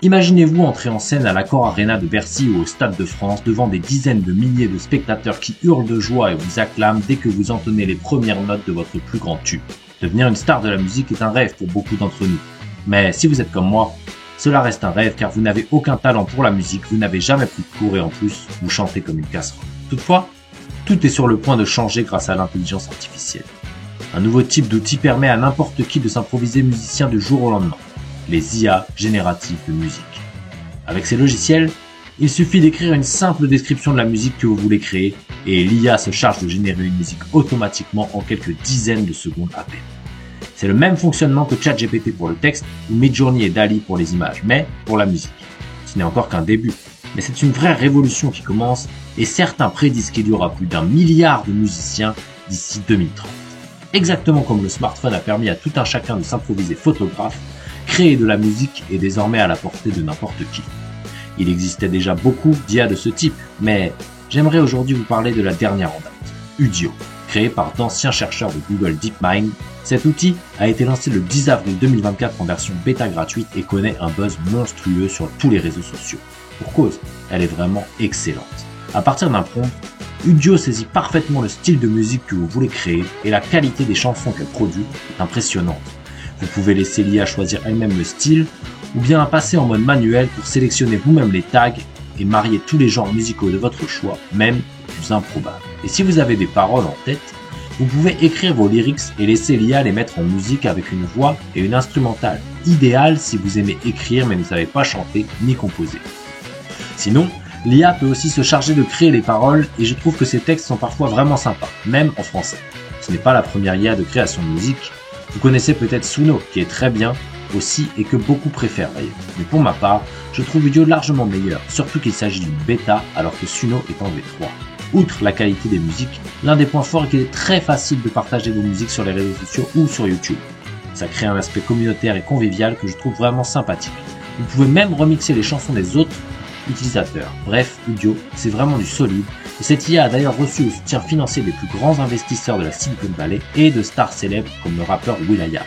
Imaginez-vous entrer en scène à l'Accor Arena de Bercy ou au Stade de France devant des dizaines de milliers de spectateurs qui hurlent de joie et vous acclament dès que vous entonnez les premières notes de votre plus grand tube. Devenir une star de la musique est un rêve pour beaucoup d'entre nous. Mais si vous êtes comme moi, cela reste un rêve car vous n'avez aucun talent pour la musique, vous n'avez jamais pris de cours et en plus, vous chantez comme une casserole. Toutefois, tout est sur le point de changer grâce à l'intelligence artificielle. Un nouveau type d'outil permet à n'importe qui de s'improviser musicien du jour au lendemain. Les IA génératives de musique. Avec ces logiciels, il suffit d'écrire une simple description de la musique que vous voulez créer et l'IA se charge de générer une musique automatiquement en quelques dizaines de secondes à peine. C'est le même fonctionnement que ChatGPT pour le texte ou Midjourney et DALL-E pour les images, mais pour la musique. Ce n'est encore qu'un début, mais c'est une vraie révolution qui commence et certains prédisent qu'il y aura plus d'1 milliard de musiciens d'ici 2030. Exactement comme le smartphone a permis à tout un chacun de s'improviser photographe, créer de la musique est désormais à la portée de n'importe qui. Il existait déjà beaucoup d'IA de ce type, mais j'aimerais aujourd'hui vous parler de la dernière en date, Udio. Créé par d'anciens chercheurs de Google DeepMind, cet outil a été lancé le 10 avril 2024 en version bêta gratuite et connaît un buzz monstrueux sur tous les réseaux sociaux. Pour cause, elle est vraiment excellente. À partir d'un prompt, Udio saisit parfaitement le style de musique que vous voulez créer et la qualité des chansons qu'elle produit est impressionnante. Vous pouvez laisser l'IA choisir elle-même le style ou bien passer en mode manuel pour sélectionner vous-même les tags et marier tous les genres musicaux de votre choix, même les plus improbables. Et si vous avez des paroles en tête, vous pouvez écrire vos lyrics et laisser l'IA les mettre en musique avec une voix et une instrumentale, idéal si vous aimez écrire mais ne savez pas chanter ni composer. Sinon, l'IA peut aussi se charger de créer les paroles et je trouve que ces textes sont parfois vraiment sympas, même en français. Ce n'est pas la première IA de création de musique. Vous connaissez peut-être Suno, qui est très bien aussi et que beaucoup préfèrent d'ailleurs. Mais pour ma part, je trouve Udio largement meilleur, surtout qu'il s'agit d'une bêta alors que Suno est en V3. Outre la qualité des musiques, l'un des points forts est qu'il est très facile de partager vos musiques sur les réseaux sociaux ou sur YouTube. Ça crée un aspect communautaire et convivial que je trouve vraiment sympathique. Vous pouvez même remixer les chansons des autres utilisateurs. Bref, Udio, c'est vraiment du solide. Et cette IA a d'ailleurs reçu le soutien financier des plus grands investisseurs de la Silicon Valley et de stars célèbres comme le rappeur will.i.am.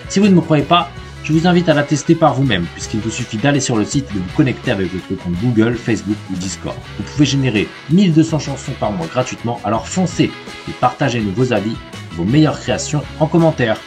Si vous ne me croyez pas, je vous invite à la tester par vous-même puisqu'il vous suffit d'aller sur le site et de vous connecter avec votre compte Google, Facebook ou Discord. Vous pouvez générer 1200 chansons par mois gratuitement, alors foncez et partagez-nous vos avis, vos meilleures créations en commentaire.